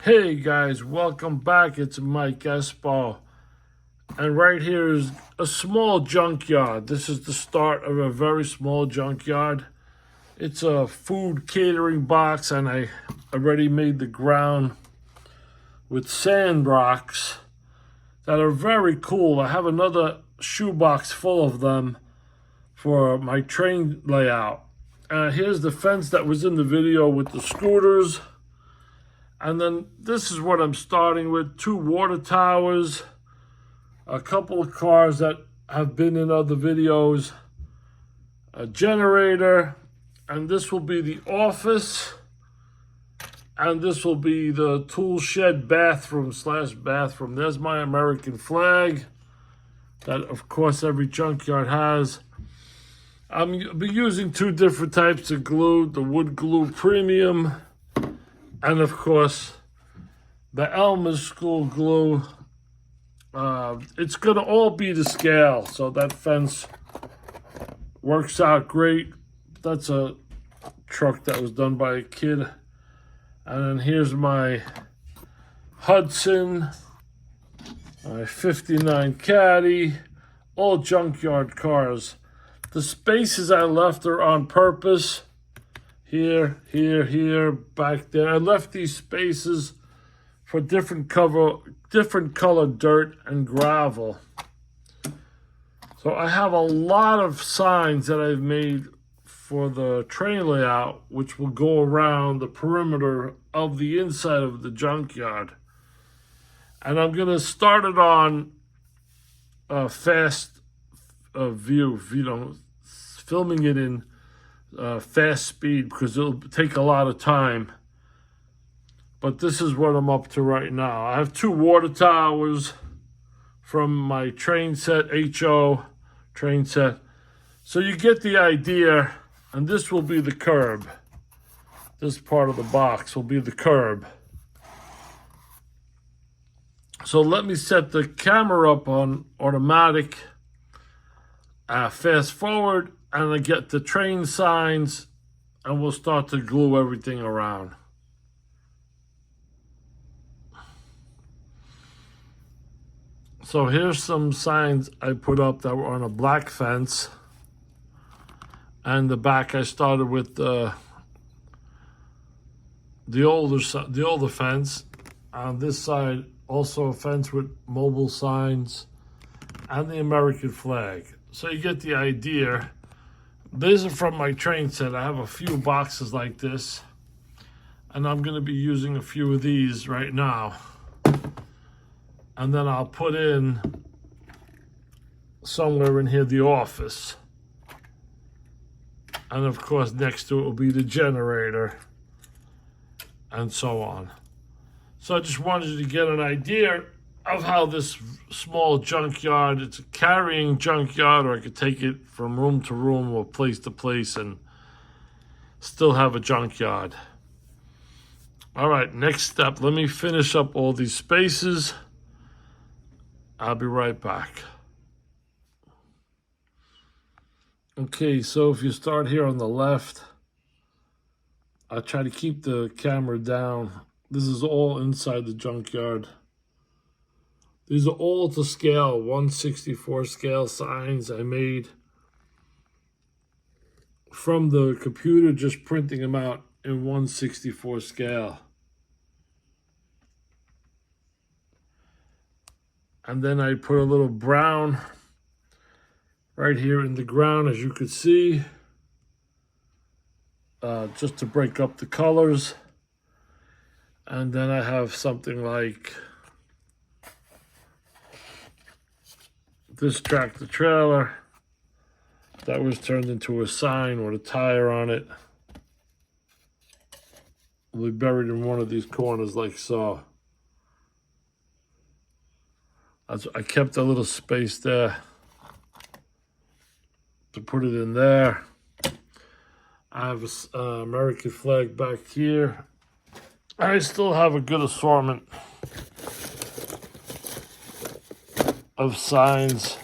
Hey guys, welcome back. It's Mike Espo. And right here is a small junkyard. This is the start of a very small junkyard. It's a food catering box, and I already made the ground with sand rocks that are very cool. I have another shoebox full of them for my train layout. Here's the fence that was in the video with the scooters. And then this is what I'm starting with: 2 water towers, a couple of cars that have been in other videos, a generator, and this will be the office, and this will be the tool shed bathroom. There's my American flag that, of course, every junkyard has. I'll be using 2 different types of glue: the wood glue premium, and of course, the Elmer's School glue. It's going to all be to scale, so that fence works out great. That's a truck that was done by a kid. And then here's my Hudson, my 59 Caddy, all junkyard cars. The spaces I left are on purpose. Here, back there. I left these spaces for different color dirt and gravel. So I have a lot of signs that I've made for the train layout, which will go around the perimeter of the inside of the junkyard. And I'm going to start it on a fast view, filming it in fast speed because it'll take a lot of time. But this is what I'm up to right now. I have 2 water towers from my train set, HO train set. So you get the idea, and this will be the curb. This part of the box will be the curb. So let me set the camera up on automatic, fast forward, and I get the train signs, and we'll start to glue everything around. So here's some signs I put up that were on a black fence. And the back I started with the older fence. On this side, also a fence with mobile signs and the American flag. So you get the idea. These are from my train set. I have a few boxes like this, and I'm going to be using a few of these right now. And then I'll put in somewhere in here the office. And of course, next to it will be the generator, and so on. So I just wanted you to get an idea of how this small junkyard, it's a carrying junkyard, or I could take it from room to room or place to place and still have a junkyard. All right, next step. Let me finish up all these spaces. I'll be right back. Okay, so if you start here on the left, I try to keep the camera down. This is all inside the junkyard. These are all to scale, 1/64 scale signs I made from the computer, just printing them out in 1/64 scale. And then I put a little brown right here in the ground, as you could see, just to break up the colors. And then I have something like this tractor trailer that was turned into a sign with a tire on it. Will be buried in one of these corners like so. I kept a little space there to put it in there. I have an American flag back here. I still have a good assortment of signs.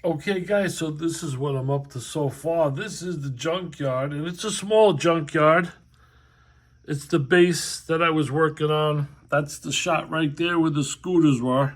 Okay, guys, so this is what I'm up to so far. This is the junkyard, and it's a small junkyard. It's the base that I was working on. That's the shot right there where the scooters were.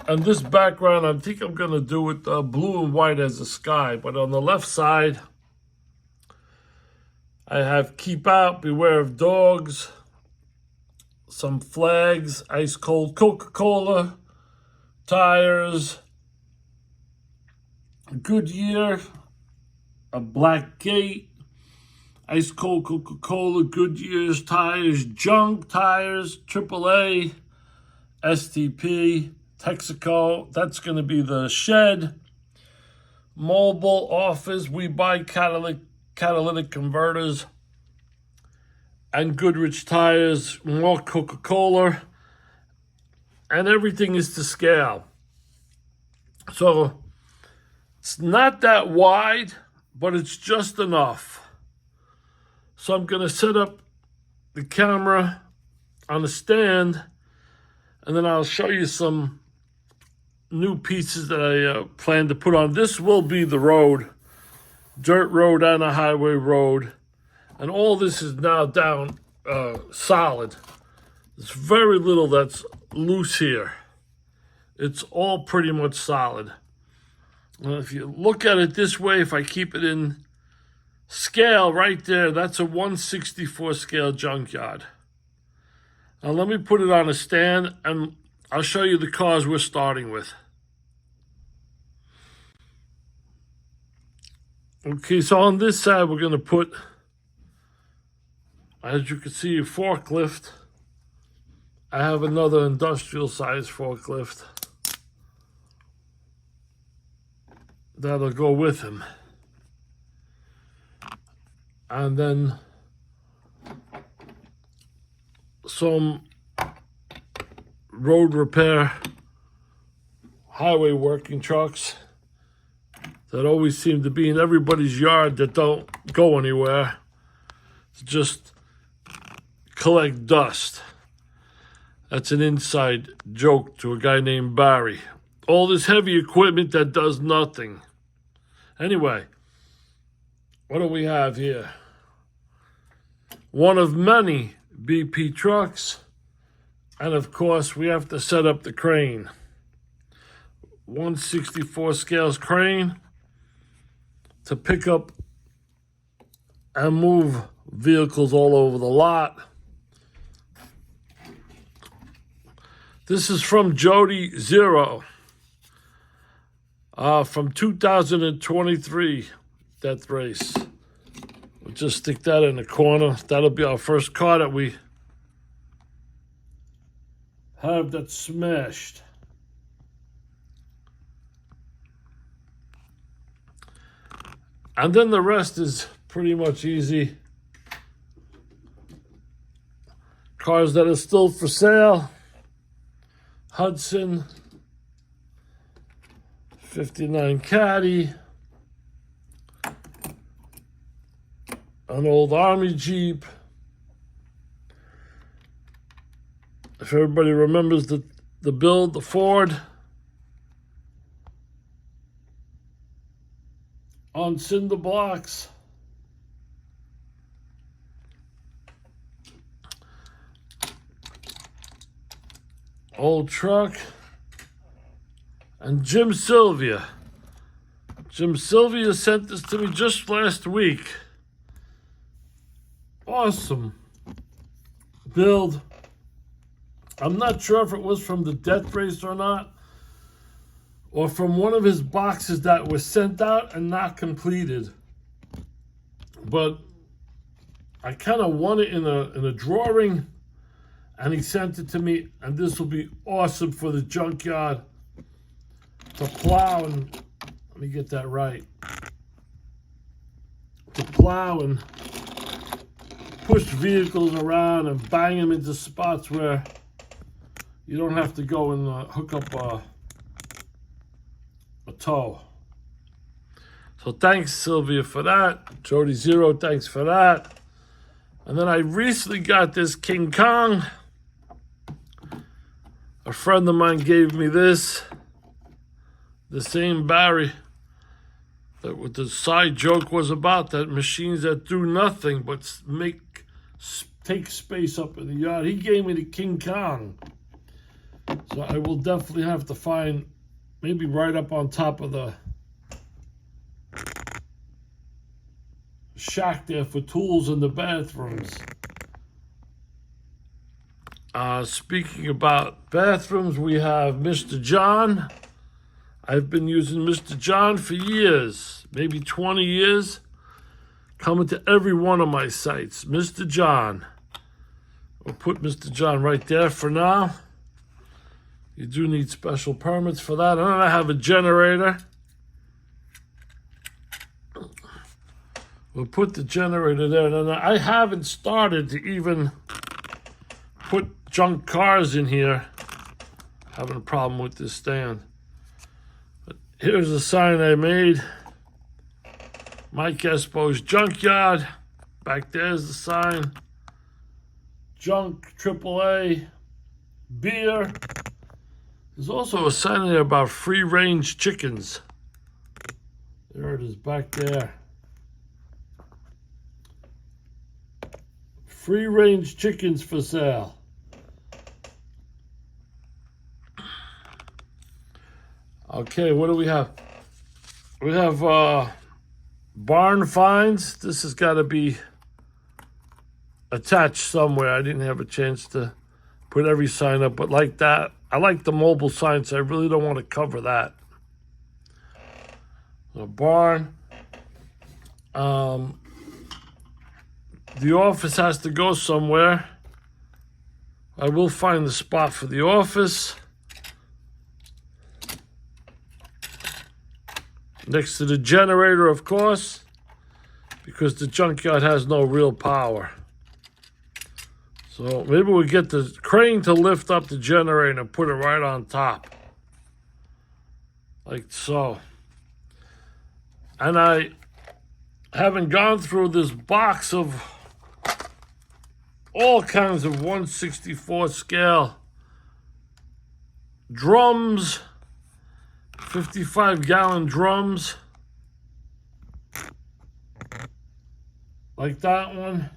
And this background, I think I'm going to do it blue and white as the sky. But on the left side, I have keep out, beware of dogs, some flags, ice cold Coca-Cola, tires, Goodyear, a black gate, ice cold Coca-Cola, Goodyear's tires, junk tires, AAA, STP, Texaco. That's going to be the shed. Mobile office, we buy catalytic converters, and Goodrich tires, more Coca-Cola, and everything is to scale. So it's not that wide, but it's just enough. So I'm going to set up the camera on a stand, and then I'll show you some new pieces that I plan to put on. This will be the road, dirt road and a highway road. And all this is now down solid. There's very little that's loose here. It's all pretty much solid. And if you look at it this way, if I keep it in scale right there, that's a 1/64 scale junkyard. Now let me put it on a stand and I'll show you the cars we're starting with. Okay, so on this side we're going to put, as you can see, a forklift. I have another industrial size forklift that'll go with him. And then some road repair, highway working trucks that always seem to be in everybody's yard that don't go anywhere. It's just collect dust. That's an inside joke to a guy named Barry. All this heavy equipment that does nothing. Anyway, what do we have here? One of many BP trucks. And of course, we have to set up the crane. 1/64 scales crane to pick up and move vehicles all over the lot. This is from Jody Zero, from 2023 death race. We'll just stick that in the corner. That'll be our first car that we have that's smashed. And then the rest is pretty much easy. Cars that are still for sale. Hudson, 59 Caddy, an old Army Jeep. If everybody remembers the build, the Ford. On cinder blocks. Old truck. And Jim Sylvia. Jim Sylvia sent this to me just last week. Awesome build. I'm not sure if it was from the death race or not, or from one of his boxes that was sent out and not completed. But I kind of won it in a drawing, and he sent it to me, and this will be awesome for the junkyard to plow and, let me get that right, to plow and push vehicles around and bang them into spots where you don't have to go and hook up a tow. So thanks, Sylvia, for that. Jody Zero, thanks for that. And then I recently got this King Kong. A friend of mine gave me this. The same Barry that what the side joke was about, that machines that do nothing but make take space up in the yard. He gave me the King Kong. So I will definitely have to find maybe right up on top of the shack there for tools in the bathrooms. Speaking about bathrooms, we have Mr. John. I've been using Mr. John for years, maybe 20 years. Coming to every one of my sites. Mr. John. We'll put Mr. John right there for now. You do need special permits for that. And then I have a generator. We'll put the generator there. And I haven't started to even put junk cars in here. Having a problem with this stand. But here's a sign I made. Mike Espo's Junkyard. Back there's the sign. Junk, AAA, beer. There's also a sign there about free-range chickens. There it is back there. Free-range chickens for sale. Okay, what do we have? We have barn finds. This has got to be attached somewhere. I didn't have a chance to put every sign up, but like that, I like the mobile signs, so I really don't want to cover that. The barn. The office has to go somewhere. I will find the spot for the office. Next to the generator, of course, because the junkyard has no real power. So maybe we get the crane to lift up the generator and put it right on top. Like so. And I haven't gone through this box of all kinds of 1/64 scale drums, 55-gallon drums, like that one.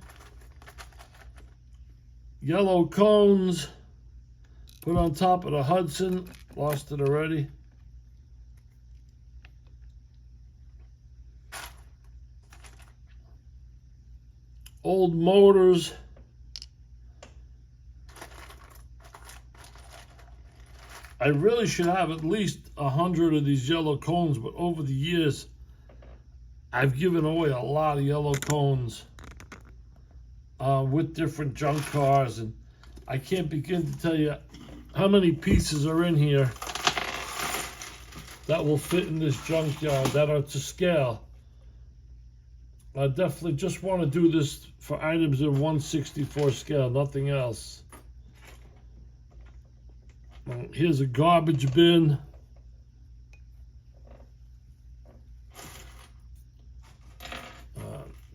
Yellow cones put on top of the Hudson. Lost it already. Old motors. I really should have at least 100 of these yellow cones, but over the years, I've given away a lot of yellow cones with different junk cars, and I can't begin to tell you how many pieces are in here that will fit in this junkyard that are to scale. I definitely just want to do this for items in 1/64 scale, nothing else. Here's a garbage bin.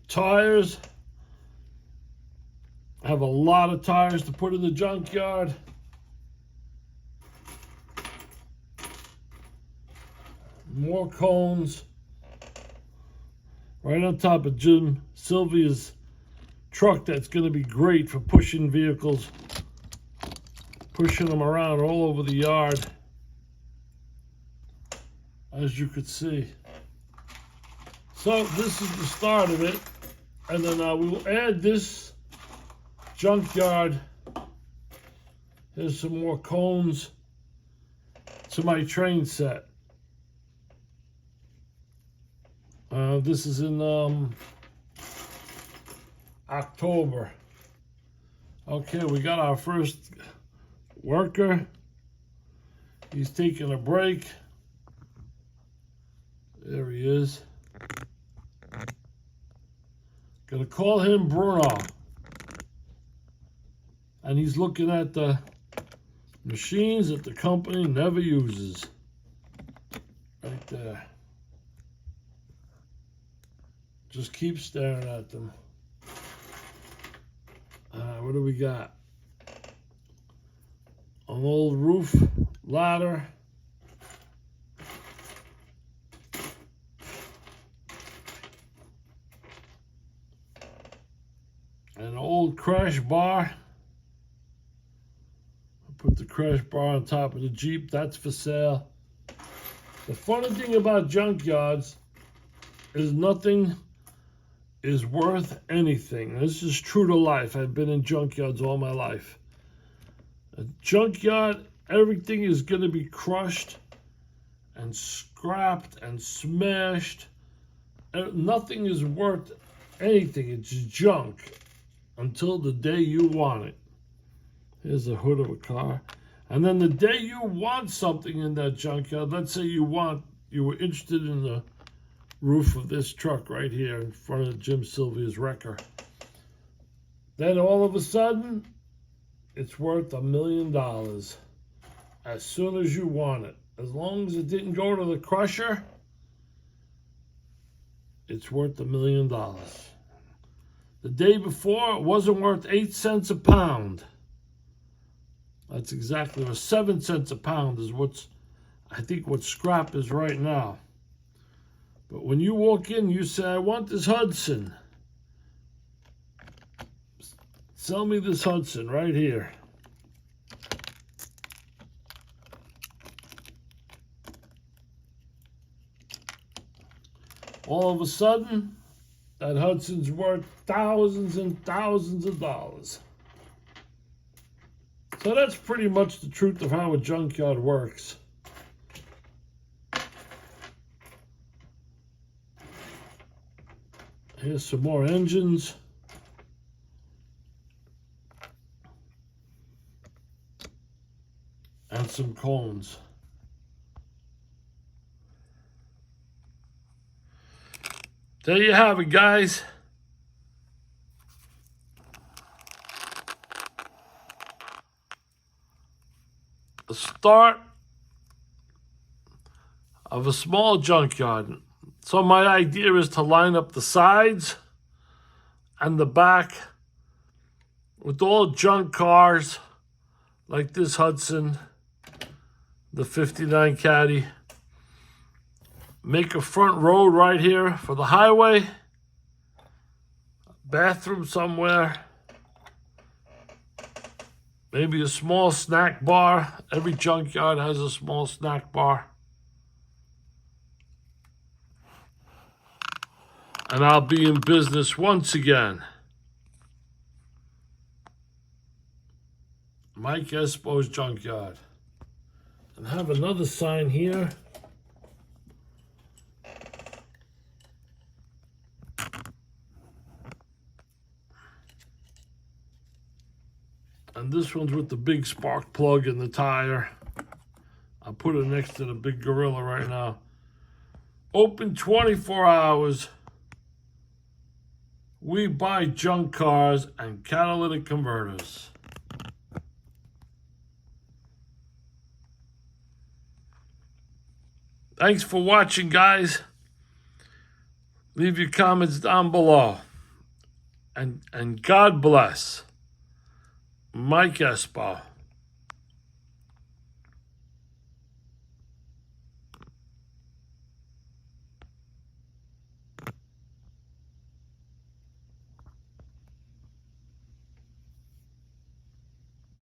Tires. I have a lot of tires to put in the junkyard. More cones. Right on top of Jim Sylvia's truck that's going to be great for pushing vehicles. Pushing them around all over the yard, as you could see. So this is the start of it, and then we will add this junkyard. Here's some more cones to my train set. This is in October. Okay, we got our first worker. He's taking a break. There he is. Gonna call him Bruno. And he's looking at the machines that the company never uses. Right there. Just keep staring at them. What do we got? An old roof ladder. An old crash bar. I put the crash bar on top of the Jeep. That's for sale. The funny thing about junkyards is nothing is worth anything. This is true to life. I've been in junkyards all my life. A junkyard, everything is going to be crushed and scrapped and smashed. Nothing is worth anything. It's junk until the day you want it. Here's the hood of a car. And then the day you want something in that junkyard, let's say you were interested in the roof of this truck right here in front of Jim Sylvia's wrecker. Then all of a sudden, it's worth $1 million as soon as you want it. As long as it didn't go to the crusher, it's worth $1 million. The day before, it wasn't worth 8 cents a pound. That's exactly, or 7 cents a pound is I think what scrap is right now. But when you walk in, you say, I want this Hudson. Sell me this Hudson right here. All of a sudden, that Hudson's worth thousands and thousands of dollars. So that's pretty much the truth of how a junkyard works. Here's some more engines. And some cones. There you have it, guys. The start of a small junkyard. So my idea is to line up the sides and the back with all junk cars like this Hudson, the 59 Caddy. Make a front road right here for the highway. Bathroom somewhere. Maybe a small snack bar. Every junkyard has a small snack bar. And I'll be in business once again. Mike Espo's Junkyard. And have another sign here. And this one's with the big spark plug in the tire. I'll put it next to the big Gorilla right now. Open 24 hours. We buy junk cars and catalytic converters. Thanks for watching, guys. Leave your comments down below. And God bless. Mike Espo.